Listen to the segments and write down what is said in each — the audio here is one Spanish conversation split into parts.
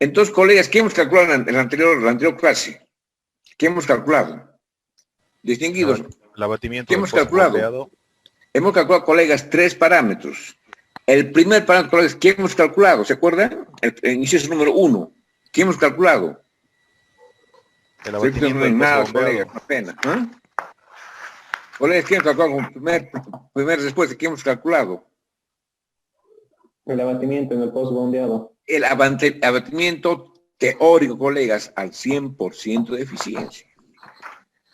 Entonces, colegas, ¿qué hemos calculado en la anterior clase? ¿Qué hemos calculado? Distinguidos, el abatimiento ¿qué hemos calculado? Bombeado. Hemos calculado, colegas, 3 parámetros. El primer parámetro, colegas, ¿qué hemos calculado? ¿Se acuerdan? El inciso número 1. ¿Qué hemos calculado? El abatimiento no hay nada, colegas, una pena. ¿Eh? Colegas, ¿qué hemos calculado como primer respuesta? ¿Qué hemos calculado? El abatimiento en el pozo bombeado. El abatimiento teórico, colegas, al 100% de eficiencia.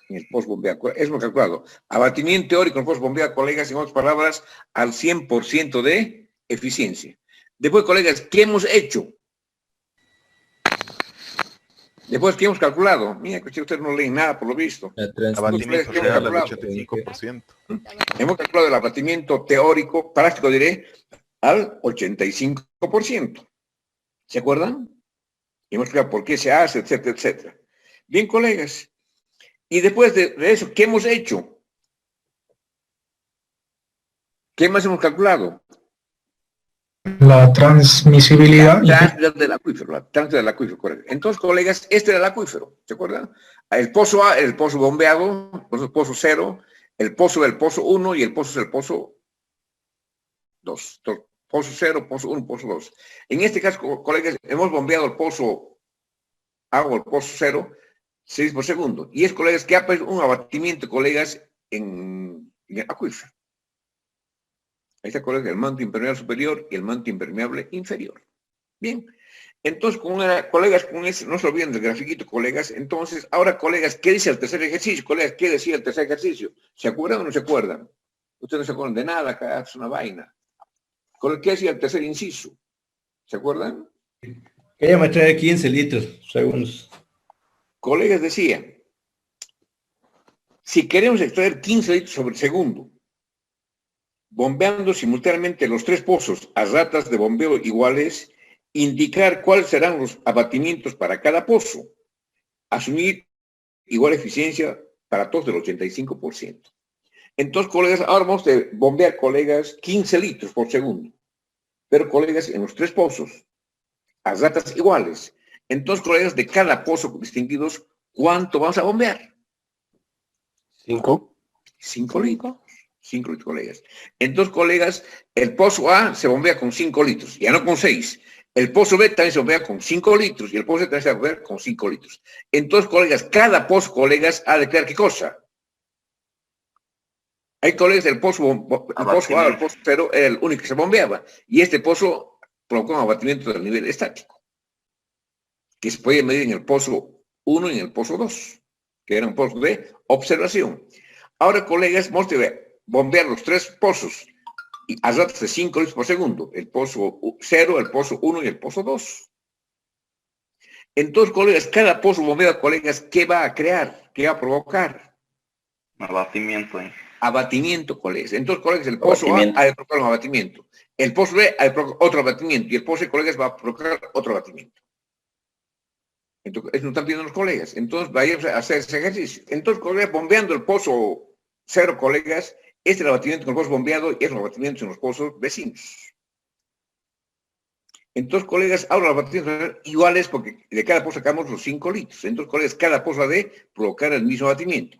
En el pozo bombeado. Es lo calculado. Abatimiento teórico en el pozo bombeado, colegas, en otras palabras, al 100% de eficiencia. Después, colegas, ¿qué hemos hecho? Después, ¿qué hemos calculado? Mira, que ustedes no leen nada por lo visto. Abatimiento real al 85%. Hemos calculado el abatimiento teórico, práctico diré, al 85%. ¿Se acuerdan? Y hemos explicado por qué se hace, etcétera, etcétera. Bien, colegas. Y después de eso, ¿qué hemos hecho? ¿Qué más hemos calculado? La transmisibilidad. La transmisibilidad del acuífero, la transmisibilidad del acuífero, correcto. Entonces, colegas, este era el acuífero, ¿se acuerdan? El pozo A, el pozo bombeado, el pozo 0, el pozo del pozo 1 y el pozo del pozo 2. Pozo 0, pozo 1, pozo 2. En este caso, colegas, hemos bombeado el pozo agua, el pozo 0, 6 por segundo. Y es, colegas, que ha un abatimiento, colegas, en el acuífero. Ahí está, colegas, el manto impermeable superior y el manto impermeable inferior. Bien. Entonces, colegas, con eso, no se olviden del grafiquito, colegas. Entonces, ahora, colegas, ¿qué dice el tercer ejercicio? Colegas, ¿qué decía el tercer ejercicio? ¿Se acuerdan o no se acuerdan? Ustedes no se acuerdan de nada, acá es una vaina. ¿Qué decía el tercer inciso? ¿Se acuerdan? Que ella me trae 15 litros, segundos. Colegas, decía, si queremos extraer 15 litros sobre segundo, bombeando simultáneamente los 3 pozos a ratas de bombeo iguales, indicar cuáles serán los abatimientos para cada pozo, asumir igual eficiencia para todos del 85%. Entonces, colegas, ahora vamos a bombear, colegas, 15 litros por segundo. Pero, colegas, en los 3 pozos, a ratas iguales. Entonces, colegas, de cada pozo distinguidos, ¿cuánto vamos a bombear? 5. 5 litros. 5 litros, colegas. Entonces, colegas, el pozo A se bombea con 5 litros, ya no con 6. El pozo B también se bombea con 5 litros y el pozo C también se bombea con 5 litros. Entonces, colegas, cada pozo, colegas, ha de crear ¿qué cosa? Hay, colegas, el pozo A, el pozo 0, era el único que se bombeaba. Y este pozo provocó un abatimiento del nivel estático, que se podía medir en el pozo 1 y en el pozo 2, que eran pozos de observación. Ahora, colegas, vamos a bombear los 3 pozos y a ratos de 5 litros por segundo, el pozo 0, el pozo 1 y el pozo 2. Entonces, colegas, cada pozo bombeado, colegas, ¿qué va a crear? ¿Qué va a provocar? Abatimiento. Abatimiento, colegas. Entonces, colegas, el pozo A ha de provocar un abatimiento. El pozo B ha de provocar otro abatimiento. Y el pozo C, colegas, va a provocar otro abatimiento. Entonces, eso nos están pidiendo los colegas. Entonces, vayamos a hacer ese ejercicio. Entonces, colegas, bombeando el pozo 0, colegas, este es el abatimiento con el pozo bombeado y es el abatimiento en los pozos vecinos. Entonces, colegas, ahora los abatimientos son iguales porque de cada pozo sacamos los 5 litros. Entonces, colegas, cada pozo ha de provocar el mismo abatimiento.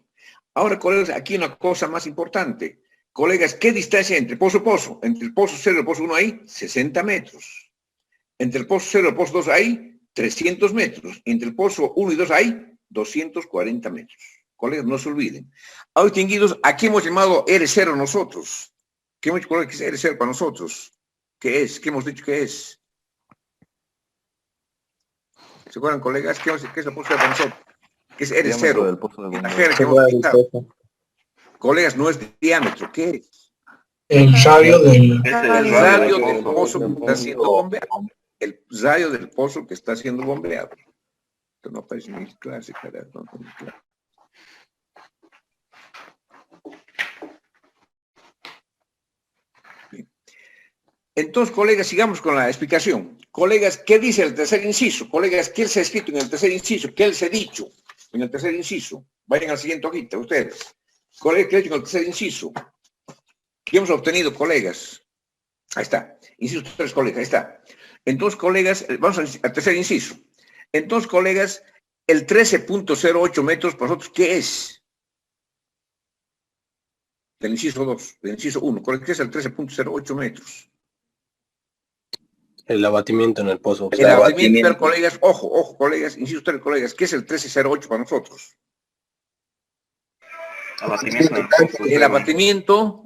Ahora, colegas, aquí una cosa más importante. Colegas, ¿qué distancia entre pozo y pozo? Entre el pozo 0 y el pozo 1 hay 60 metros. Entre el pozo 0 y el pozo 2 hay 300 metros. Entre el pozo 1 y 2 hay 240 metros. Colegas, no se olviden. Ahora, distinguidos, aquí hemos llamado R0 nosotros. ¿Qué hemos dicho, colegas, que es R0 para nosotros? ¿Qué es? ¿Qué hemos dicho que es? ¿Se acuerdan, colegas? ¿Qué es la posibilidad para nosotros? Que es R0. Del pozo de Colegas, no es diámetro. ¿Qué es? El radio del... El radio del pozo que está siendo bombeado. El radio del pozo que está siendo bombeado. Esto no aparece en mi clase, carajo. Bien. Entonces, colegas, sigamos con la explicación. Colegas, ¿qué dice el tercer inciso? Colegas, ¿qué se ha escrito en el tercer inciso? ¿Qué se ha dicho en el tercer inciso? Vayan al siguiente hojita, ustedes. Colegas, ¿qué ha dicho en el tercer inciso? ¿Qué hemos obtenido, colegas? Ahí está. Inciso 3, colegas, ahí está. Entonces, colegas, vamos al tercer inciso. Entonces, colegas, el 13.08 metros, para nosotros, ¿qué es? Del inciso 2, del inciso 1, ¿qué es el 13.08 metros? El abatimiento en el pozo. El abatimiento, pero colegas, ojo, colegas, inciso 3, colegas, ¿qué es el 13.08 para nosotros? El abatimiento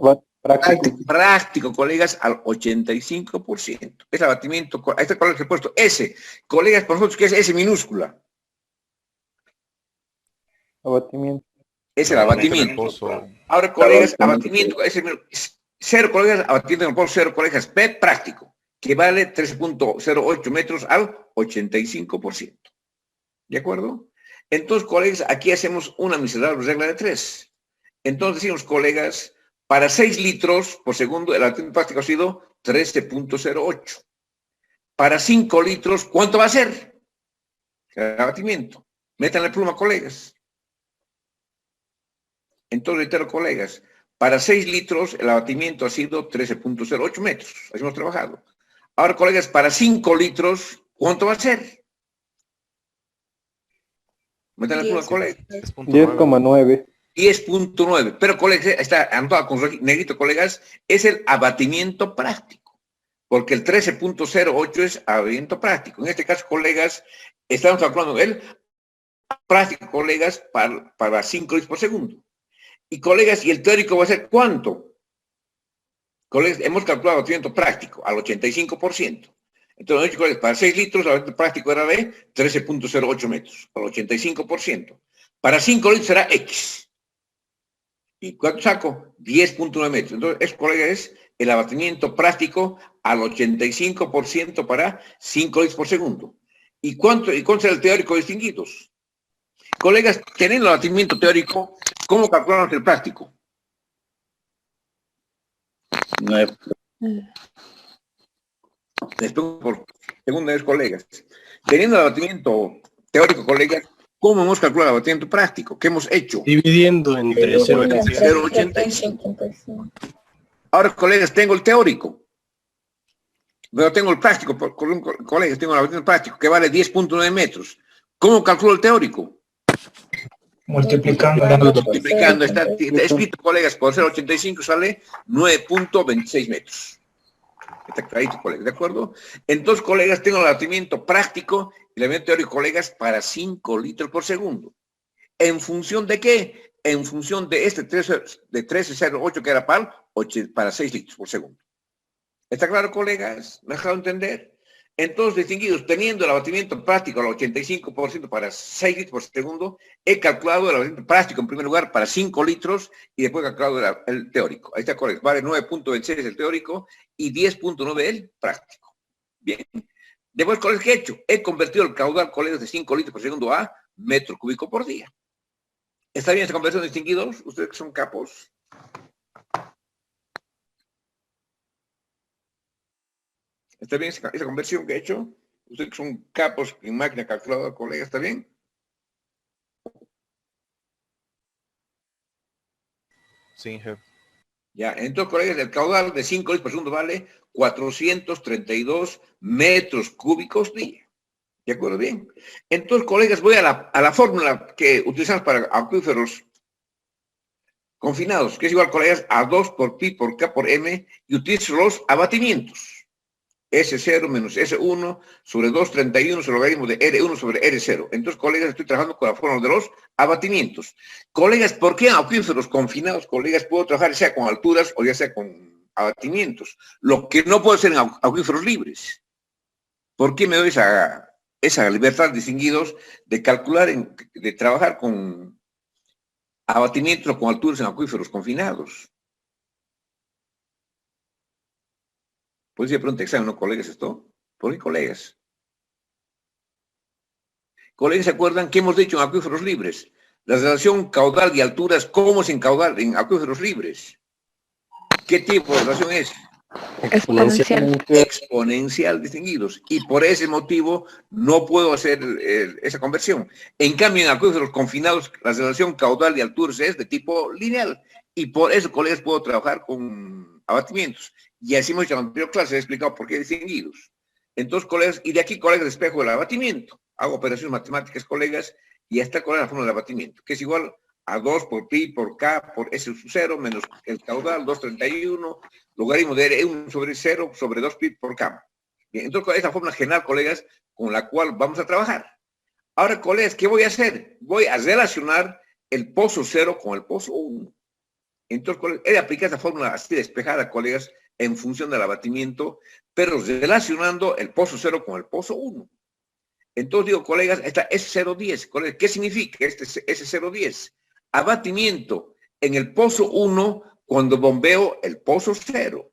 práctico, colegas, al 85%. Es el abatimiento, ahí está el puesto S. Colegas, para nosotros, ¿qué es S minúscula? Abatimiento. Es el abatimiento. Ahora, colegas, abatimiento, cero, colegas, abatimiento en el pozo, 0, colegas, P práctico, que vale 13.08 metros al 85%. ¿De acuerdo? Entonces, colegas, aquí hacemos una miserable regla de 3. Entonces decimos, colegas, para 6 litros por segundo, el abatimiento práctico ha sido 13.08. Para 5 litros, ¿cuánto va a ser? El abatimiento. Metan la pluma, colegas. Entonces, reitero, colegas, para 6 litros el abatimiento ha sido 13.08 metros. Así hemos trabajado. Ahora, colegas, para 5 litros, ¿cuánto va a ser? Metan la pluma, colegas. 10,9. 10.9. Pero, colegas, está anotado con negrito, colegas, es el abatimiento práctico. Porque el 13.08 es abatimiento práctico. En este caso, colegas, estamos calculando el práctico, colegas, para 5 litros por segundo. Y colegas, ¿y el teórico va a ser cuánto? Colegas, hemos calculado el abatimiento práctico al 85%. Entonces, colegas, para 6 litros, el abatimiento práctico era de 13.08 metros, al 85%. Para 5 litros será X. ¿Y cuánto saco? 10.9 metros. Entonces, colegas, es el abatimiento práctico al 85% para 5 litros por segundo. ¿Y cuánto será el teórico distinguidos? Colegas, teniendo el abatimiento teórico, ¿cómo calculamos el práctico? 9. Después, por segunda vez, colegas. Teniendo el abatimiento teórico, colegas, ¿cómo hemos calculado el abatimiento práctico? ¿Qué hemos hecho? Dividiendo entre 0,85. Ahora, colegas, tengo el teórico. Pero tengo el práctico, colegas, tengo el abatimiento práctico, que vale 10.9 metros. ¿Cómo calculo el teórico? Multiplicando. Está escrito, colegas, por 0,85 sale 9.26 metros. Está clarito, colegas, ¿de acuerdo? Entonces, colegas, tengo el abatimiento práctico y el abatimiento teórico, colegas, para 5 litros por segundo. ¿En función de qué? En función de este 13.08 que era para 6 litros por segundo. ¿Está claro, colegas? ¿Me ha dejado entender? Entonces, distinguidos, teniendo el abatimiento práctico al 85% para 6 litros por segundo, he calculado el abatimiento práctico en primer lugar para 5 litros y después he calculado el teórico. Ahí está correcto. Vale 9.26 el teórico y 10.9 el práctico. Bien. Después, ¿cuál es que he hecho? He convertido el caudal, colegas, de 5 litros por segundo a metro cúbico por día. ¿Está bien esta conversión, distinguidos? Ustedes que son capos. ¿Está bien esa conversión que he hecho? Ustedes que son capos en máquina calculadora, colegas, ¿está bien? Sí, jefe. Ya, entonces, colegas, el caudal de 5 litros por segundo vale 432 metros cúbicos día. ¿De acuerdo? Bien. Entonces, colegas, voy a la fórmula que utilizamos para acuíferos confinados, que es igual, colegas, a 2 por pi por k por m, y utilizo los abatimientos. S0 menos S1 sobre 2,31 sobre el logaritmo de R1 sobre R0. Entonces, colegas, estoy trabajando con la fórmula de los abatimientos. Colegas, ¿por qué en acuíferos confinados, colegas, puedo trabajar ya sea con alturas o ya sea con abatimientos? Lo que no puedo hacer en acuíferos libres. ¿Por qué me doy esa libertad, distinguidos, de calcular, de trabajar con abatimientos o con alturas en acuíferos confinados? Pues ya pregunta examen, ¿no, colegas, esto? ¿Por qué, colegas? Colegas, ¿se acuerdan qué hemos dicho en acuíferos libres? La relación caudal y alturas, ¿cómo es en acuíferos libres? ¿Qué tipo de relación es? exponencial. Exponencial, distinguidos. Y por ese motivo no puedo hacer esa conversión. En cambio, en acuíferos confinados, la relación caudal y alturas es de tipo lineal. Y por eso, colegas, puedo trabajar con abatimientos. Y así hemos hecho en la anterior clase, he explicado por qué distinguidos. Entonces, colegas, y de aquí, colegas, despejo el abatimiento. Hago operaciones matemáticas, colegas, y ya está, colegas, la fórmula del abatimiento, que es igual a 2 por pi por k por s sub 0 menos el caudal, 231, logaritmo de R1 sobre 0 sobre 2 pi por k. Bien, entonces, esa fórmula general, colegas, con la cual vamos a trabajar. Ahora, colegas, ¿qué voy a hacer? Voy a relacionar el pozo 0 con el pozo 1. Entonces, colegas, he de aplicar esa fórmula así despejada, colegas, en función del abatimiento, pero relacionando el pozo 0 con el pozo 1. Entonces digo, colegas, está S010. Colegas, ¿qué significa este S010? Abatimiento en el pozo 1 cuando bombeo el pozo 0.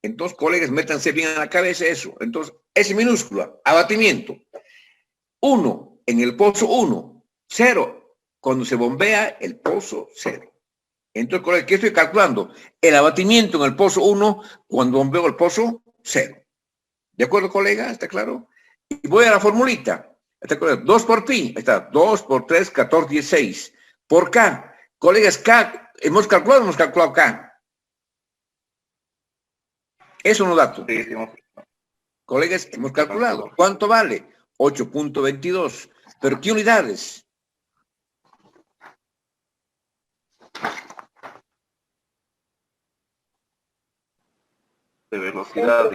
Entonces, colegas, métanse bien en la cabeza eso. Entonces, S minúscula, abatimiento. 1 en el pozo 1, 0 cuando se bombea el pozo 0. Entonces, colegas, ¿qué estoy calculando? El abatimiento en el pozo 1 cuando bombeo el pozo 0. ¿De acuerdo, colega? ¿Está claro? Y voy a la formulita. ¿Está claro? 2 por pi. Ahí está. 2 por 3, 14, 16. Por k. Colegas, k. ¿Hemos calculado k? Eso no dato. Sí, sí. Colegas, hemos calculado. ¿Cuánto vale? 8.22. ¿Pero qué unidades? De velocidad.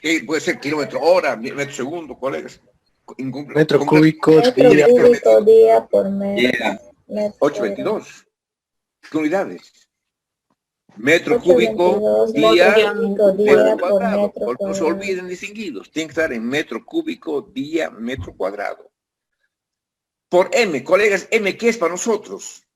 ¿Qué puede ser? Kilómetro hora, metro segundo, colegas. Metro cúbico, día. día por metro. Yeah. 8.22. ¿Qué unidades? Metro cúbico, día, metro cuadrado. No se olviden distinguidos. Tienen que estar en metro cúbico, día, metro cuadrado. Por M, colegas, M, ¿qué es para nosotros?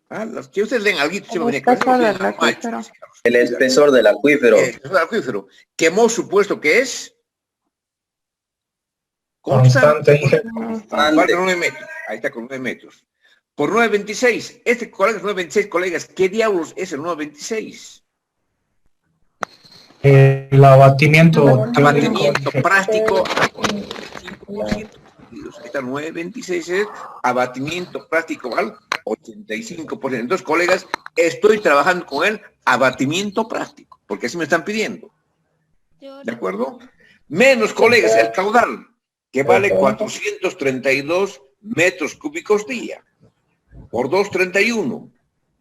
Los que ustedes leen algo, el espesor del acuífero. El espesor del acuífero, que hemos supuesto que es Constante. Falta 9 metros. Ahí está con 9 metros. Por 9.26. Este colega es 9.26, colegas. ¿Qué diablos es el 9.26? El abatimiento práctico al 85%. Esta 9.26 es abatimiento práctico al 85%. Entonces, colegas, estoy trabajando con el abatimiento práctico, porque así me están pidiendo. ¿De acuerdo? Menos, colegas, el caudal, que vale 432 metros cúbicos día, por 231.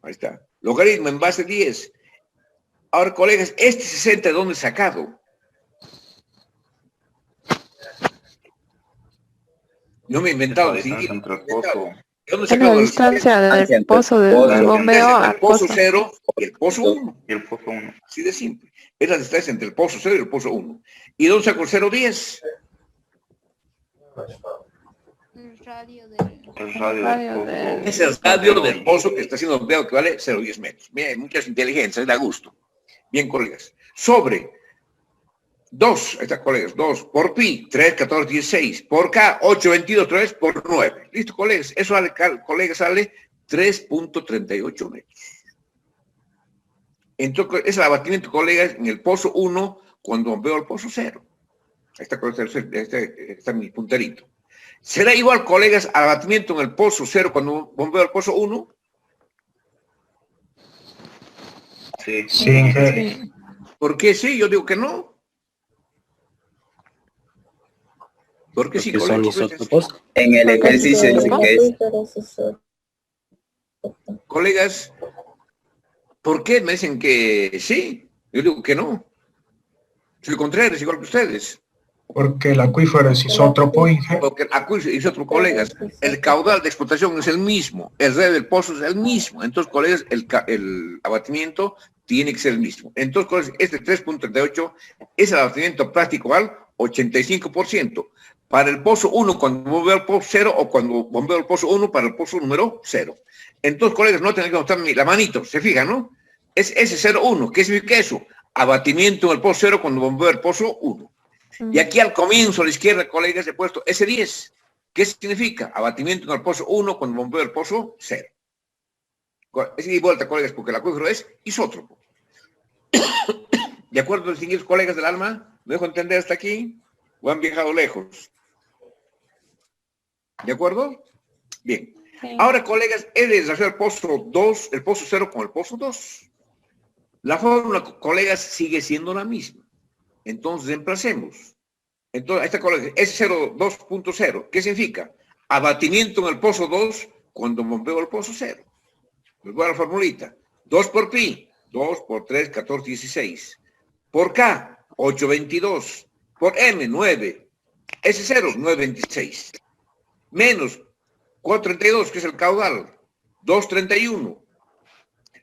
Ahí está. Logaritmo en base 10. Ahora, colegas, este 60, ¿de dónde he sacado? No me he inventado. ¿De dónde he En la distancia del pozo del bombeo al el pozo pozo. 0 y el pozo 1. Y el pozo 1. Así de simple. Es la distancia entre el pozo 0 y el pozo 1. ¿Y dónde saco el 0,10? El radio El radio del pozo. Es el radio del pozo que está siendo bombeado, que vale 0,10 metros. Mira, hay muchas inteligencias, da gusto. Bien, colegas. Sobre 2, ahí está, colegas, 2 por pi, 3, 14, 16, por k, 8, 22, 3 por 9. Listo, colegas. Eso sale, colegas, sale 3.38 metros. Entonces, es el abatimiento, colegas, en el pozo 1 cuando bombeo el pozo 0. Ahí está, está mi punterito. ¿Será igual, colegas, al abatimiento en el pozo 0 cuando bombeo el pozo 1? Sí. Sí. ¿Por qué sí? Yo digo que no. Porque sí, Porque son colegas. isótopos. En el ejercicio dice que es Colegas, ¿por qué me dicen que sí? Yo digo que no. Soy contrario, es igual que ustedes. Porque el acuífero es isótropo, Inge. Porque el acuífero y otros colegas, el caudal de explotación es el mismo, el red del pozo es el mismo. Entonces, colegas, el abatimiento tiene que ser el mismo. Entonces, colegas, este 3.38 es el abatimiento práctico al 85%. Para el pozo 1 cuando bombeo el pozo 0 o cuando bombeo el pozo 1 para el pozo número 0. Entonces, colegas, no tienen que mostrar la manito, se fijan, ¿no? Es S01, ¿qué significa eso? Abatimiento en el pozo 0 cuando bombeo el pozo 1. Y aquí al comienzo, a la izquierda, colegas, he puesto S10. ¿Qué significa? Abatimiento en el pozo 1 cuando bombeo el pozo 0. Es ida y vuelta, colegas, porque el acuífero es isótropo. ¿De acuerdo, distinguidos colegas del alma? ¿Me dejo entender hasta aquí? ¿O han viajado lejos? ¿De acuerdo? Bien. Sí. Ahora, colegas, he de deshacer el pozo 2, el pozo 0 con el pozo 2. La fórmula, colegas, sigue siendo la misma. Entonces, reemplacemos. Entonces, ahí está, colegas, S0 2.0. ¿Qué significa? Abatimiento en el pozo 2 cuando bombeo el pozo 0. Les voy a la formulita. 2 por pi, 2 por 3, 14, 16. Por K, 8, 22. Por M, 9. S0, 9, 26. Menos 432, que es el caudal. 231.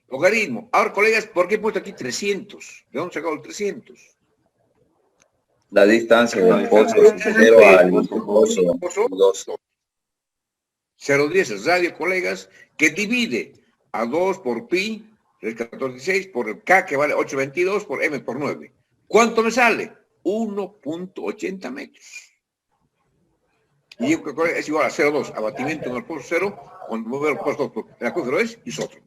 Logaritmo. Ahora, colegas, ¿por qué he puesto aquí 300? ¿De dónde sacado el 300? La distancia del pozo 0 al pozo 2. 0,10 es radio, colegas, que divide a 2 por pi, 3, 14, 16, por el K, que vale 8,22, por M por 9. ¿Cuánto me sale? 1.80 metros. Y es igual a 0,2, abatimiento en el pozo 0, cuando mueve el pozo 2, el acuífero es y es otro.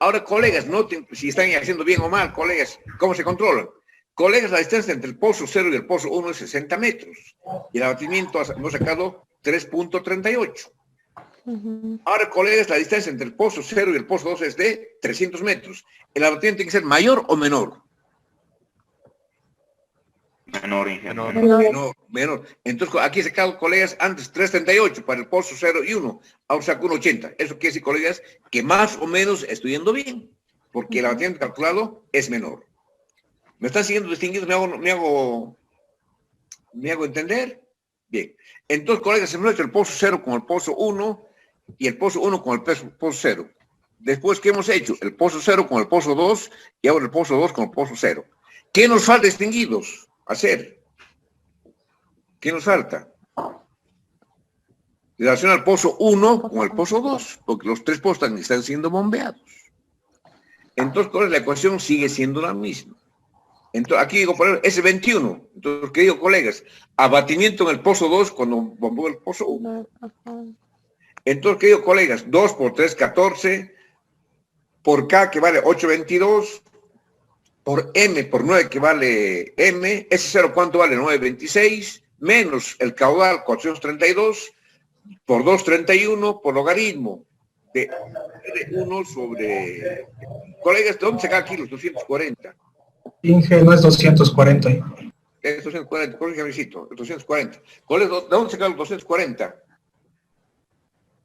Ahora, colegas, noten si están haciendo bien o mal, colegas, ¿cómo se controlan? Colegas, la distancia entre el pozo 0 y el pozo 1 es 60 metros. Y el abatimiento hemos sacado 3.38. Ahora, colegas, la distancia entre el pozo 0 y el pozo 2 es de 300 metros. ¿El abatimiento tiene que ser mayor o menor? Menor, ingeniero. Menor. Entonces, aquí he sacado, colegas, antes 3.38 para el pozo 0 y 1. Ahora saco 1.80. Eso quiere decir, colegas, que más o menos estoy yendo bien. Porque el abatimiento calculado es menor. ¿Me están siguiendo distinguidos? ¿Me hago entender? Bien. Entonces, colegas, hemos hecho el pozo 0 con el pozo 1 y el pozo 1 con el pozo 0. Después, ¿qué hemos hecho? El pozo 0 con el pozo 2 y ahora el pozo 2 con el pozo 0. ¿Qué nos falta, distinguidos, hacer? ¿Qué nos falta? Relacionar el pozo 1 con el pozo 2, porque los tres pozos están siendo bombeados. Entonces, colegas, la ecuación sigue siendo la misma. Entonces, aquí digo, por ejemplo, S21. Entonces, ¿qué digo, colegas? Abatimiento en el pozo 2 cuando bombeo el pozo 1. Entonces, ¿qué digo, colegas? 2 por 3, 14. Por K, que vale 8,22. Por M, por 9, que vale M. S0, ¿cuánto vale? 9,26. Menos el caudal, 432. Por 2,31. Por logaritmo de 1 sobre... Colegas, ¿de dónde saca aquí los 240? Inge, no es 240. Es 240, corrígame, visito, 240. ¿De dónde sacaron los 240?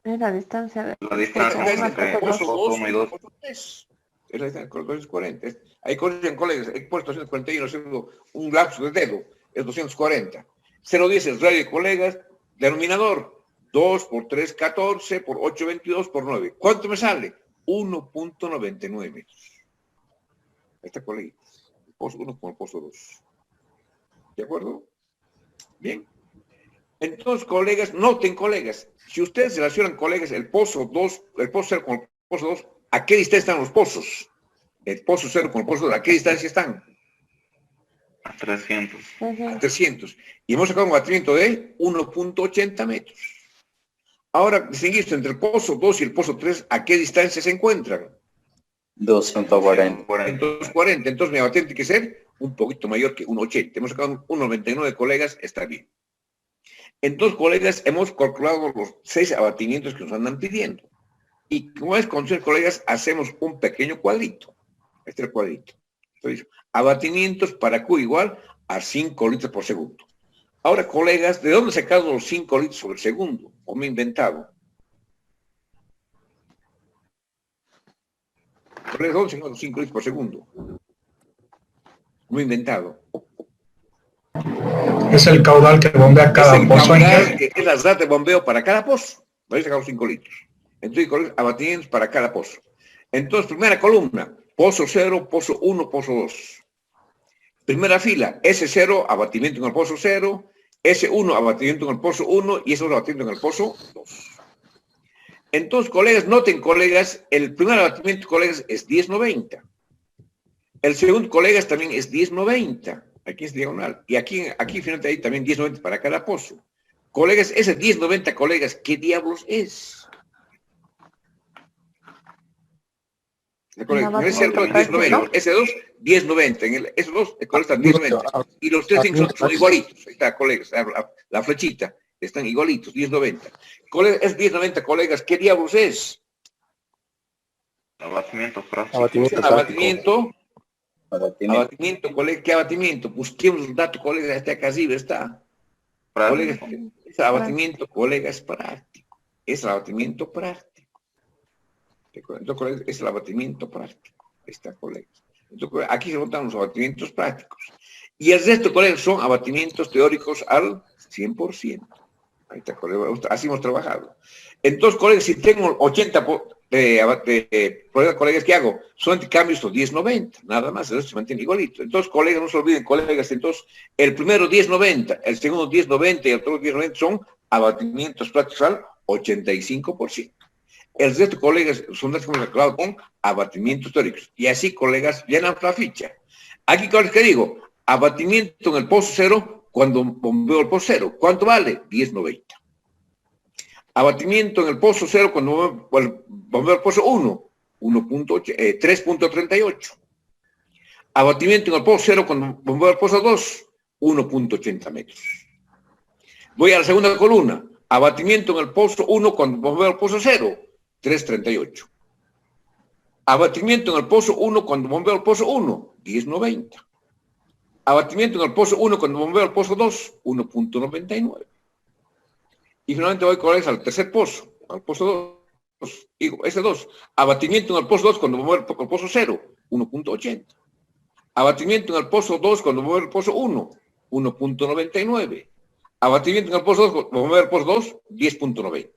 Es la distancia de... La distancia entre el pozo 1 y 2. Es la distancia con los 240. Ahí corrigen, colegas, he puesto 241 haciendo un lapso de dedo, es 240. 0,10 es radio, colegas, denominador, 2 por 3, 14, por 8, 22, por 9. ¿Cuánto me sale? 1.99 metros. Ahí está, colegas. Pozo 1 con el pozo 2. ¿De acuerdo? Bien. Entonces, colegas, noten, colegas, si ustedes relacionan, colegas, el pozo 2, el pozo 0 con el pozo 2, ¿a qué distancia están los pozos? El pozo 0 con el pozo 2, ¿a qué distancia están? A 300. A 300. Y hemos sacado un abatimiento de 1.80 metros. Ahora, distinguir entre el pozo 2 y el pozo 3, ¿a qué distancia se encuentran? 240. 240. Entonces mi abatimiento tiene que ser un poquito mayor que 1,80. Hemos sacado 1,99, colegas, está bien. Entonces, colegas, hemos calculado los 6 abatimientos que nos andan pidiendo. Y como es con 6, colegas, hacemos un pequeño cuadrito. Este es el cuadrito. Entonces, abatimientos para Q igual a 5 litros por segundo. Ahora, colegas, ¿de dónde he sacado los 5 litros sobre segundo? ¿O me he inventado? ¿De dónde se los 5 litros por segundo? No he inventado. Es el caudal que bombea cada pozo. Es la rata de bombeo para cada pozo. Voy a sacar 5 litros. Entonces, abatimientos para cada pozo. Entonces, primera columna, pozo 0, pozo 1, pozo 2. Primera fila, S0, abatimiento en el pozo 0, S1, abatimiento en el pozo 1 y S2, abatimiento en el pozo 2. Entonces, colegas, noten, colegas, el primer abatimiento, colegas, es 1090. El segundo, colegas, también es 1090. Aquí es diagonal. Y aquí finalmente hay también 1090 para cada pozo. Colegas, ese 1090, colegas, ¿qué diablos es? Colegas, ese 1090, ese 2, 1090. En el S2, el colega está 1090. Y los tres son igualitos. Ahí está, colegas, la flechita. Están igualitos, 1090. Colegas, es 1090, colegas, ¿qué diablos es? Abatimiento práctico. Abatimiento Abatimiento, colega, ¿qué abatimiento? Busquemos el dato, colega, este acá arriba está. Colega, es abatimiento, colega, es práctico. Es el abatimiento práctico. Entonces, colega, es el abatimiento práctico. Está, colega. Entonces, aquí se notan los abatimientos prácticos. Y el resto, colegas, son abatimientos teóricos al 100%. Ahí está, colega. Así hemos trabajado. Entonces, colegas, si tengo 80 colegas, ¿qué hago? Son cambios los 10-90, nada más, el resto se mantiene igualito. Entonces, colegas, no se olviden, colegas, entonces, el primero 10-90, el segundo 10-90 y el otro 10-90 son abatimientos prácticos al 85%. El resto, colegas, son datos que hemos aclarado con abatimientos teóricos. Y así, colegas, llenan la ficha. Aquí, colegas, ¿qué digo? Abatimiento en el pozo 0 cuando bombeo el pozo 0. ¿Cuánto vale? 10-90. Abatimiento en el pozo 0 cuando bombeo el pozo 1, 3.38. Abatimiento en el pozo 0 cuando bombeo el pozo 2, 1.80 metros. Voy a la segunda columna. Abatimiento en el pozo 1 cuando bombeo el pozo 0, 3.38. Abatimiento en el pozo 1 cuando bombeo el pozo 1, 10.90. Abatimiento en el pozo 1 cuando bombeo el pozo 2, 1.99. Y finalmente voy, colegas, al tercer pozo, al pozo 2. Digo, ese 2. Abatimiento en el pozo 2 cuando bombeo el pozo 0, 1.80. Abatimiento en el pozo 2 cuando bombeo el pozo 1, 1.99. Abatimiento en el pozo 2 cuando bombeo el pozo 2, 10.90.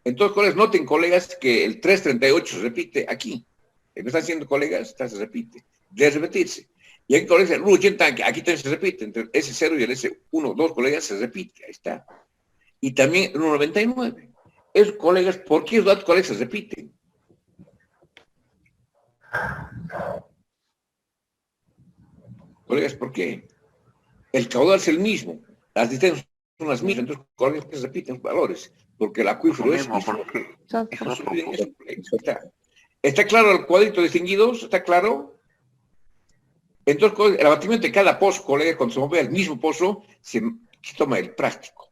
Entonces, colegas, noten, colegas, que el 3.38 se repite aquí. ¿Me están haciendo, colegas? Se repite. Debe repetirse. Y aquí, colegas, el 1.80, aquí también se repite. Entre el S0 y el S1, 2, colegas, se repite. Ahí está. Y también el 1.99. Es, colegas, ¿por qué los datos, colegas, se repiten? Colegas, ¿por qué? El caudal es el mismo. Las distancias son las mismas. Entonces, colegas, se repiten los valores. Porque el acuífero es... ¿Está claro el cuadrito distinguidos? ¿Está claro? Entonces, el abatimiento de cada pozo, colegas, cuando se mueve al mismo pozo, se toma el práctico.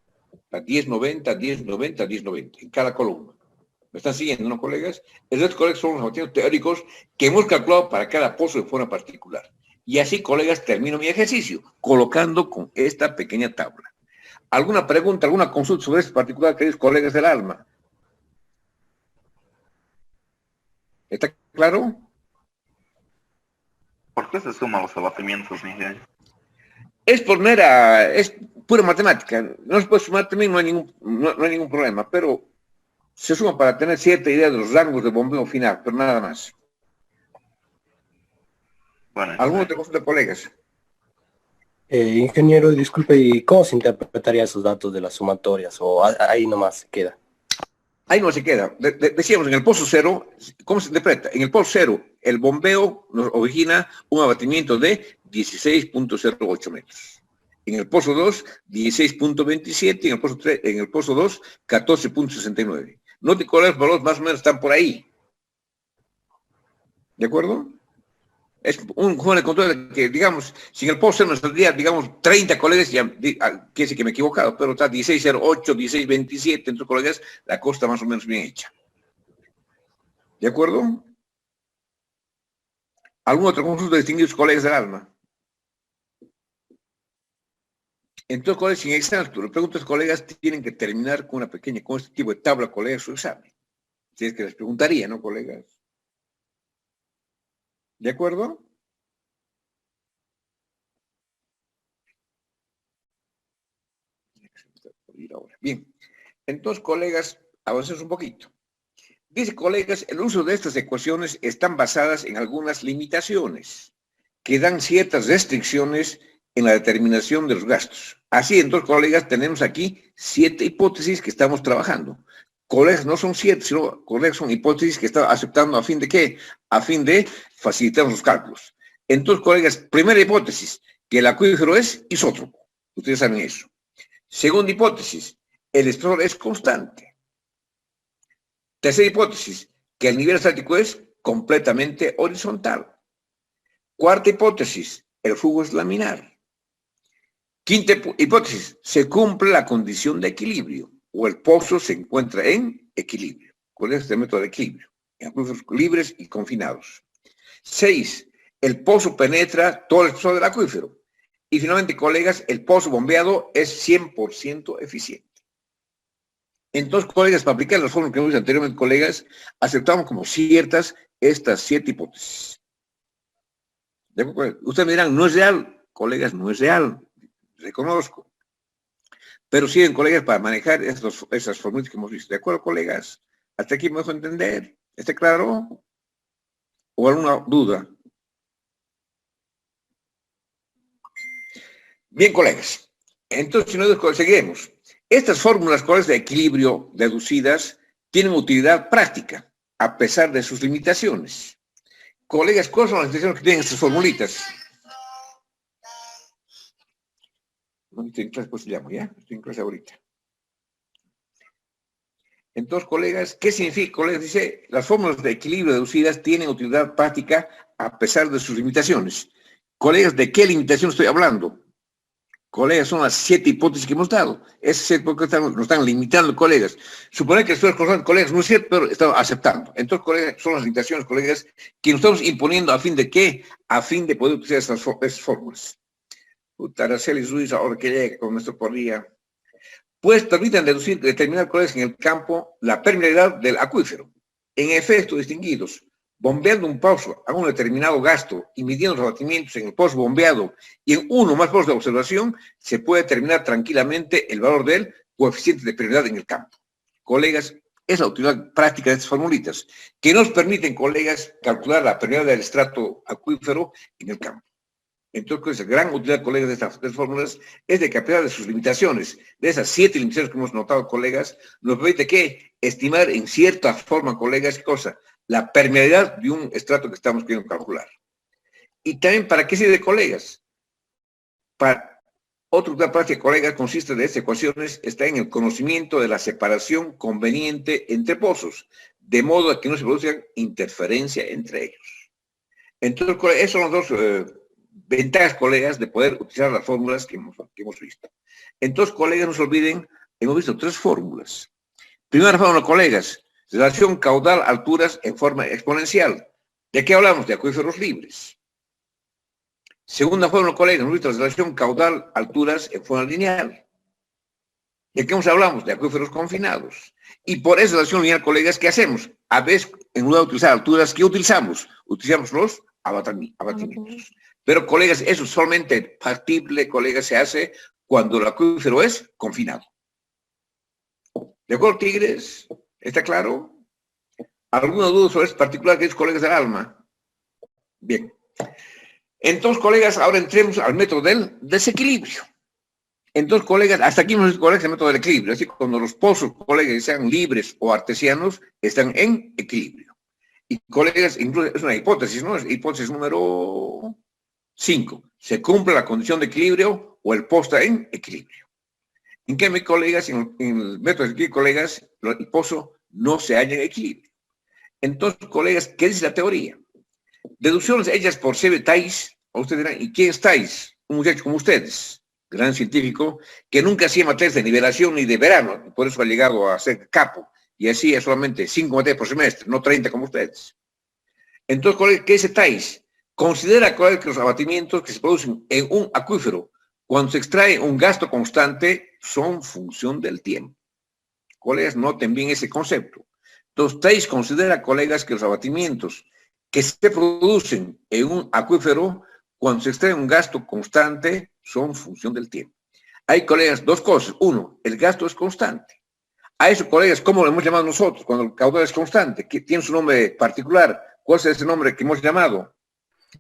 A 10.90, 10.90, 10.90, en cada columna. ¿Me están siguiendo, no, colegas? El resto, colegas, son los abatimientos teóricos que hemos calculado para cada pozo de forma particular. Y así, colegas, termino mi ejercicio, colocando con esta pequeña tabla. ¿Alguna pregunta, alguna consulta sobre este particular, queridos colegas del alma? ¿Está claro? ¿Por qué se suman los abatimientos, Miguel? Es pura matemática. No se puede sumar también, no hay ningún problema, pero se suma para tener cierta idea de los rangos de bombeo final, pero nada más. Bueno, ¿Alguna otra consulta, colegas? Ingeniero, disculpe, ¿y cómo se interpretaría esos datos de las sumatorias? ¿O ahí nomás se queda? Ahí no se queda. Decíamos, en el pozo 0, ¿cómo se interpreta? En el pozo 0, el bombeo nos origina un abatimiento de 16.08 metros. En el pozo 2, 16.27, y en el pozo 2, 14.69. Note cuáles valores más o menos están por ahí. ¿De acuerdo? Es un joven de control que, digamos, si en el pozo nos saldría, digamos, 30 colegas, ya quiere decir que me he equivocado, pero está 16.08, 16.27, entre colegas, la cosa más o menos bien hecha. ¿De acuerdo? ¿Algún otro consulta de distinguidos colegas del alma? Entonces, colegas, sin examen, las preguntas, colegas, tienen que terminar con una pequeña, con este tipo de tabla, colegas, su examen. Si es que les preguntaría, ¿no, colegas? ¿De acuerdo? Bien. Entonces, colegas, avancemos un poquito. Dice, colegas, el uso de estas ecuaciones están basadas en algunas limitaciones que dan ciertas restricciones en la determinación de los gastos. Así, entonces, colegas, tenemos aquí 7 hipótesis que estamos trabajando. Colegas, no son 7, sino, colegas, son hipótesis que estamos aceptando a fin de ¿qué? A fin de facilitar los cálculos. Entonces, colegas, primera hipótesis, que el acuífero es isótropo. Ustedes saben eso. Segunda hipótesis, el espesor es constante. Tercera hipótesis, que el nivel estático es completamente horizontal. Cuarta hipótesis, el flujo es laminar. Quinta hipótesis, se cumple la condición de equilibrio o el pozo se encuentra en equilibrio. ¿Cuál es este método de equilibrio? En acuíferos libres y confinados. 6. el pozo penetra todo el espesor del acuífero. Y finalmente, colegas, el pozo bombeado es 100% eficiente. Entonces, colegas, para aplicar las fórmulas que hemos visto anteriormente, colegas, aceptamos como ciertas estas 7 hipótesis. Ustedes me dirán, no es real, colegas, no es real, reconozco. Pero sirven, colegas, para manejar esas fórmulas que hemos visto. ¿De acuerdo, colegas? Hasta aquí me dejo entender. ¿Está claro? ¿O alguna duda? Bien, colegas. Entonces, si no seguiremos. Estas fórmulas, colegas, de equilibrio deducidas tienen utilidad práctica, a pesar de sus limitaciones. Colegas, ¿cuáles son las limitaciones que tienen estas formulitas? No estoy en clase, pues llamo, ¿ya? Estoy en clase ahorita. Entonces, colegas, ¿qué significa? Colegas, dice, las fórmulas de equilibrio deducidas tienen utilidad práctica a pesar de sus limitaciones. Colegas, ¿de qué limitación estoy hablando? Colegas, son las 7 hipótesis que hemos dado. Esas 7 hipótesis nos están limitando, colegas. Suponer que esto es constante, colegas, no es cierto, pero estamos aceptando. Entonces, colegas, son las limitaciones, colegas, que nos estamos imponiendo a fin de ¿qué? A fin de poder utilizar esas fórmulas. Puta, Araceli Ruiz, ahora que llega con nuestro por día. Pues permiten determinar, colegas, en el campo la permeabilidad del acuífero. En efecto, distinguidos, bombeando un pozo a un determinado gasto y midiendo los abatimientos en el pozo bombeado y en uno más pozos de observación, se puede determinar tranquilamente el valor del coeficiente de permeabilidad en el campo. Colegas, es la utilidad práctica de estas formulitas, que nos permiten, colegas, calcular la permeabilidad del estrato acuífero en el campo. Entonces, la gran utilidad, colegas, de estas fórmulas es de que a pesar de sus limitaciones, de esas 7 limitaciones que hemos notado, colegas, nos permite que estimar en cierta forma, colegas, ¿qué cosa? La permeabilidad de un estrato que estamos queriendo calcular. Y también, ¿para qué sirve, colegas? Para otra utilidad práctica, colegas, consiste de estas ecuaciones, está en el conocimiento de la separación conveniente entre pozos, de modo que no se produzca interferencia entre ellos. Entonces, colegas, esos son los dos ventajas, colegas, de poder utilizar las fórmulas que hemos visto. Entonces, colegas, no se olviden, hemos visto 3 fórmulas. Primera fórmula, colegas, relación caudal-alturas en forma exponencial. ¿De qué hablamos? De acuíferos libres. Segunda fórmula, colegas, hemos visto la relación caudal-alturas en forma lineal. ¿De qué hablamos? De acuíferos confinados. Y por esa relación lineal, colegas, ¿qué hacemos? A veces, en lugar de utilizar alturas, ¿qué utilizamos? Utilizamos los abatimientos. Pero, colegas, eso solamente factible, colegas, se hace cuando el acuífero es confinado. ¿De acuerdo, tigres? ¿Está claro? ¿Alguna duda sobre este particular que es, colegas, del ALMA? Bien. Entonces, colegas, ahora entremos al método del desequilibrio. Entonces, colegas, hasta aquí hemos visto, colegas, el método del equilibrio. Es decir, cuando los pozos, colegas, sean libres o artesianos, están en equilibrio. Y, colegas, incluso es una hipótesis, ¿no? Es hipótesis número 5. Se cumple la condición de equilibrio o el pozo está en equilibrio. En cambio, colegas, en el método de equilibrio, colegas, el pozo no se halla en equilibrio. Entonces, colegas, ¿qué dice la teoría? Deducciones hechas por C.B. Thais, o ustedes dirán, ¿y quién es Thais? Un muchacho como ustedes, gran científico, que nunca hacía materias de nivelación ni de verano, y por eso ha llegado a ser capo, y hacía solamente 5 materias por semestre, no 30 como ustedes. Entonces, colegas, ¿qué dice Thais? Considera, colegas, que los abatimientos que se producen en un acuífero cuando se extrae un gasto constante son función del tiempo. Colegas, noten bien ese concepto. Entonces, Thais considera, colegas, que los abatimientos que se producen en un acuífero cuando se extrae un gasto constante son función del tiempo. Hay, colegas, 2 cosas. 1, el gasto es constante. A eso, colegas, ¿cómo lo hemos llamado nosotros cuando el caudal es constante? Que tiene su nombre particular. ¿Cuál es ese nombre que hemos llamado?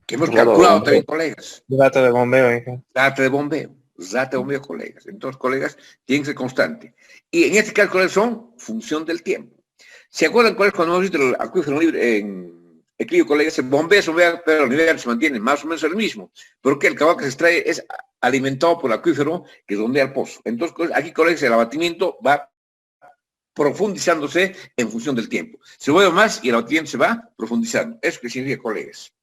Que hemos calculado también, colegas. Data de bombeo, hija. Data de bombeo. Data de bombeo, colegas. Entonces, colegas, tienen que ser constante. Y en este caso, colegas, son función del tiempo. ¿Se acuerdan, colegas, cuando hemos visto el acuífero libre en equilibrio, colegas? El bombeo, pero el nivel se mantiene más o menos el mismo. Porque el caudal que se extrae es alimentado por el acuífero que bombea el pozo. Entonces, aquí, colegas, el abatimiento va profundizándose en función del tiempo. Se mueve más y el abatimiento se va profundizando. Eso que significa, colegas.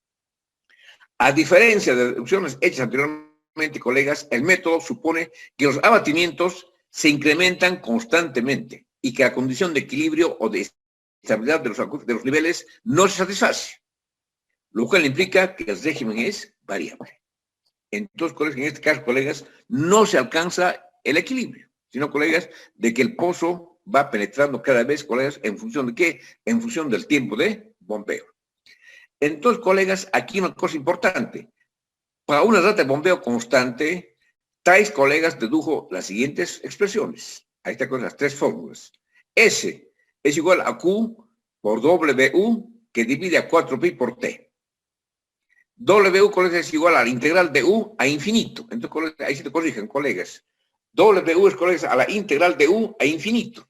A diferencia de deducciones hechas anteriormente, colegas, el método supone que los abatimientos se incrementan constantemente y que la condición de equilibrio o de estabilidad de los niveles no se satisface. lo cual implica que el régimen es variable. Entonces, colegas, en este caso, colegas, no se alcanza el equilibrio, sino, colegas, de que el pozo va penetrando cada vez, colegas, ¿en función de qué? En función del tiempo de bombeo. Entonces, colegas, aquí una cosa importante. Para una rata de bombeo constante, Thais, colegas, dedujo las siguientes expresiones. Ahí están con las tres fórmulas. S es igual a Q por WU, que divide a 4pi por T. W, colegas, es igual a la integral de U a infinito. Entonces, colegas, ahí se te corrigen, colegas. W es, colegas, a la integral de U a infinito.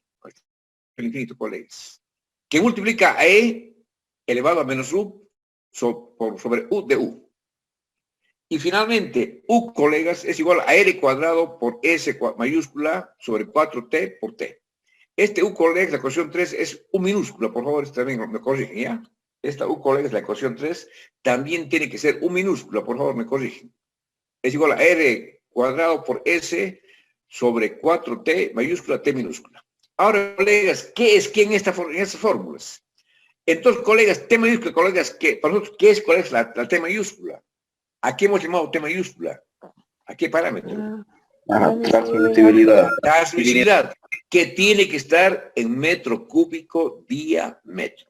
El infinito, colegas. Que multiplica a E elevado a menos U sobre U de U. Y finalmente, U, colegas, es igual a R cuadrado por S mayúscula sobre 4T por T. Este U, colegas, la ecuación 3 es U minúscula, por favor, también me corrigen, ¿ya? Esta U, colegas, la ecuación 3, también tiene que ser U minúscula, por favor, me corrigen. Es igual a R cuadrado por S sobre 4T mayúscula T minúscula. Ahora, colegas, ¿qué es qué en estas fórmulas? Entonces, colegas, T mayúscula, colegas, para nosotros, ¿qué es, colegas, la T mayúscula? ¿A qué hemos llamado T mayúscula? ¿A qué parámetro? Transmisibilidad. Transmisibilidad, que tiene que estar en metro cúbico diámetro.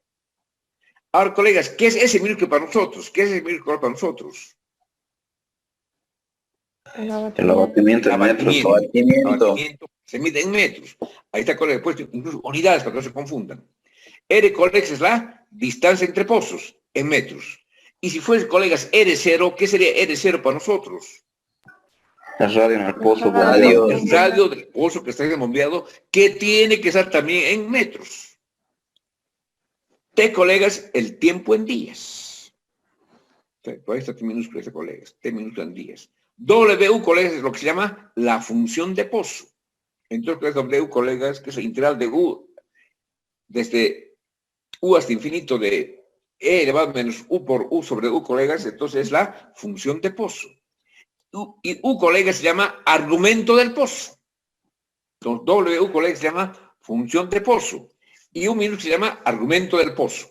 Ahora, colegas, ¿qué es ese minúsculo para nosotros? ¿Qué es ese minúsculo para nosotros? El El abatimiento en metros. Abatimiento se mide en metros. Ahí está, colegas, puesto incluso unidades para que no se confundan. R, colegas, es la distancia entre pozos en metros. Y si fuese, colegas, R0, ¿qué sería R0 para nosotros? El radio en el pozo. El radio del pozo que está bombeado, que tiene que estar también en metros. T, colegas, el tiempo en días. Por ahí está T minúscula, colegas. T minúscula en días. W, colegas, es lo que se llama la función de pozo. Entonces, W, colegas, que es la integral de U, desde U hasta infinito de E elevado a menos U por U sobre U, colegas, entonces es la función de pozo. Y U, colegas, se llama argumento del pozo. Entonces, W, colegas, se llama función de pozo. Y U minúsculo se llama argumento del pozo.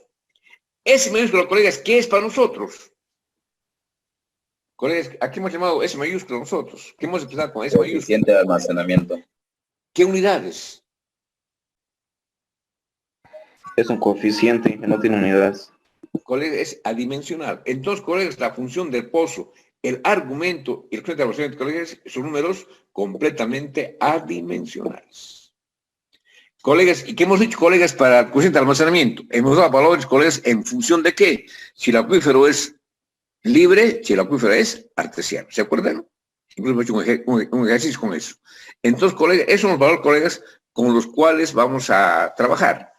S minúsculo, colegas, ¿qué es para nosotros? Colegas, ¿a qué hemos llamado S mayúsculo nosotros? ¿Qué hemos empezado con S mayúsculo? Coeficiente de almacenamiento. ¿Qué unidades? Es un coeficiente que no tiene unidades. Colegas, es adimensional. Entonces, colegas, la función del pozo, el argumento y el coeficiente de almacenamiento, colegas, son números completamente adimensionales. Colegas, ¿y qué hemos dicho, colegas, para el coeficiente de almacenamiento? Hemos dado valores, colegas, en función de qué. Si el acuífero es libre, si el acuífero es artesiano. ¿Se acuerdan? Incluso hemos hecho un ejercicio con eso. Entonces, colegas, esos son los valores, colegas, con los cuales vamos a trabajar.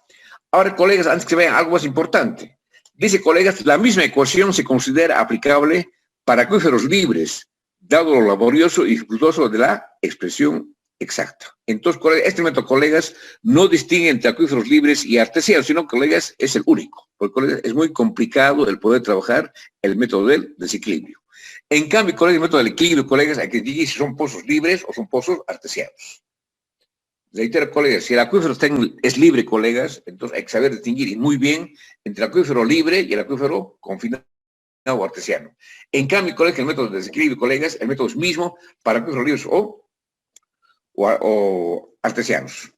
Ahora, colegas, antes que vean algo más importante. Dice, colegas, la misma ecuación se considera aplicable para acuíferos libres, dado lo laborioso y dificultoso de la expresión exacta. Entonces, colegas, este método, colegas, no distingue entre acuíferos libres y artesianos, sino, colegas, es el único. Porque, colegas, es muy complicado el poder trabajar el método del desequilibrio. En cambio, colegas, el método del equilibrio, colegas, hay que distinguir si son pozos libres o son pozos artesianos. Reitero, colegas, si el acuífero es libre, colegas, entonces hay que saber distinguir y muy bien entre el acuífero libre y el acuífero confinado o artesiano. En cambio, colegas, el método de desequilibrio, colegas, el método es mismo para acuíferos libres o artesianos.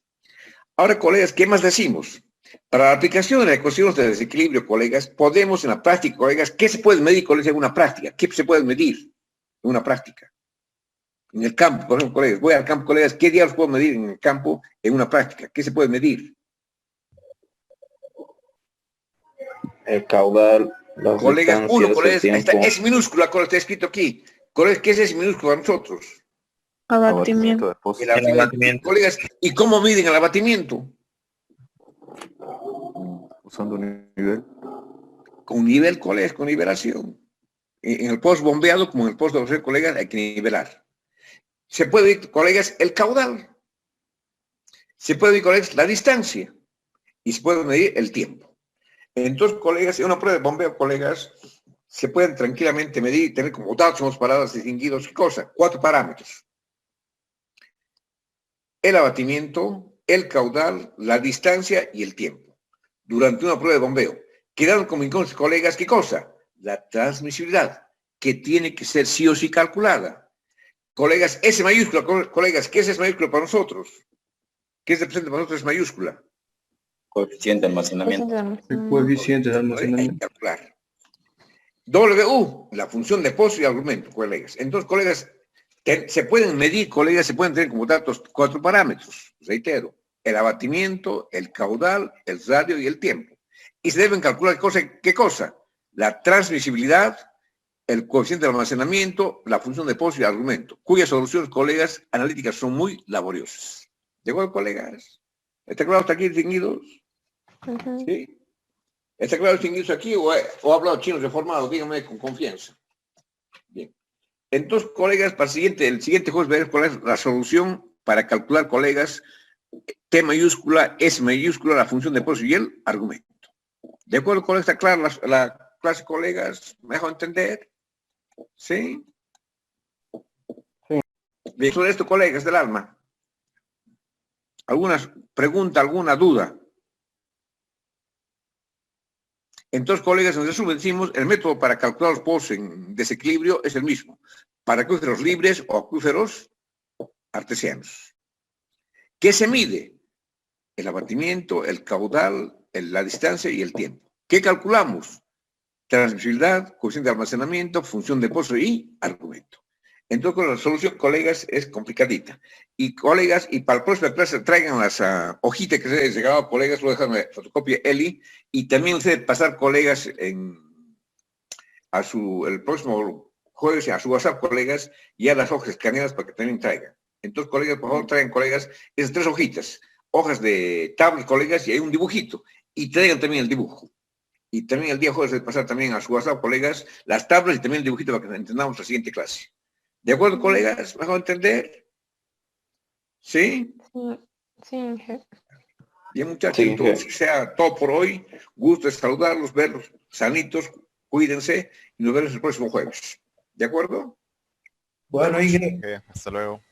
Ahora, colegas, ¿qué más decimos? Para la aplicación de las ecuaciones de desequilibrio, colegas, podemos en la práctica, colegas, ¿qué se puede medir, colegas, en una práctica? ¿Qué se puede medir en una práctica? En el campo, por ejemplo, colegas, voy al campo, colegas, ¿qué diablos puedo medir en el campo en una práctica? ¿Qué se puede medir? El caudal, las colegas, uno, colegas, distancias, el es minúscula, colegas, está escrito aquí. Colegas, ¿qué es ese minúsculo para nosotros? Abatimiento. de pozo. El abatimiento. Colegas, ¿y cómo miden el abatimiento? Usando un nivel. Con nivel, colegas, con nivelación. En el post bombeado, como en el post de los colegas, hay que nivelar. Se puede medir, colegas, el caudal. Se puede medir, colegas, la distancia. Y se puede medir el tiempo. Entonces, colegas, en una prueba de bombeo, colegas, se pueden tranquilamente medir y tener como datos paradas distinguidos. ¿Qué cosa? 4 parámetros. El abatimiento, el caudal, la distancia y el tiempo. Durante una prueba de bombeo. Quedaron como incógnitas, colegas, ¿qué cosa? la transmisibilidad, que tiene que ser sí o sí calculada. Colegas, S mayúscula, colegas, ¿qué es S mayúscula para nosotros? ¿Qué representa para nosotros S mayúscula? Coeficiente de almacenamiento. El coeficiente de Hay que almacenamiento. calcular. W, la función de pozo y argumento, colegas. Entonces, colegas, se pueden medir, colegas, se pueden tener como datos 4 parámetros, reitero, el abatimiento, el caudal, el radio y el tiempo. Y se deben calcular ¿qué cosa? La transmisibilidad, el coeficiente de almacenamiento, la función de pozo y argumento, cuyas soluciones, colegas, analíticas son muy laboriosas. ¿De acuerdo, colegas? ¿Está claro hasta aquí, distinguidos? ¿Sí? ¿Está claro distinguidos aquí o ha hablado chino reformado? Díganme con confianza. Bien. Entonces, colegas, para el siguiente jueves veremos cuál es la solución para calcular, colegas, T mayúscula, S mayúscula, la función de pozo y el argumento. ¿De acuerdo, colegas? ¿Está clara la clase, colegas? ¿Me dejo entender? ¿Sí? Sí. Bien, sobre esto, colegas del alma. ¿Alguna pregunta, alguna duda? Entonces, colegas, en resumen decimos, el método para calcular los pozos en desequilibrio es el mismo, para acuíferos libres o acuíferos artesianos. ¿Qué se mide? El abatimiento, el caudal, la distancia y el tiempo. ¿Qué calculamos? Transmisibilidad, coeficiente de almacenamiento, función de pozo y argumento. Entonces, la solución, colegas, es complicadita. Y, colegas, y para la próxima clase traigan las hojitas que se les grabado, colegas, lo dejan en fotocopia Eli, y también ustedes pasar, colegas, el próximo jueves a su WhatsApp, colegas, ya las hojas escaneadas para que también traigan. Entonces, colegas, por favor, traigan, colegas, esas 3 hojitas, hojas de tablet, colegas, y hay un dibujito, y traigan también el dibujo. Y también el día jueves de pasar también a su WhatsApp, colegas, las tablas y también el dibujito para que entendamos la siguiente clase. ¿De acuerdo, colegas? ¿Me hago entender? ¿Sí? Sí, Inge. Bien, muchachos, Sí, entonces sea todo por hoy. Gusto de saludarlos, verlos sanitos, cuídense y nos vemos el próximo jueves. ¿De acuerdo? Bueno, Inge. Hasta luego.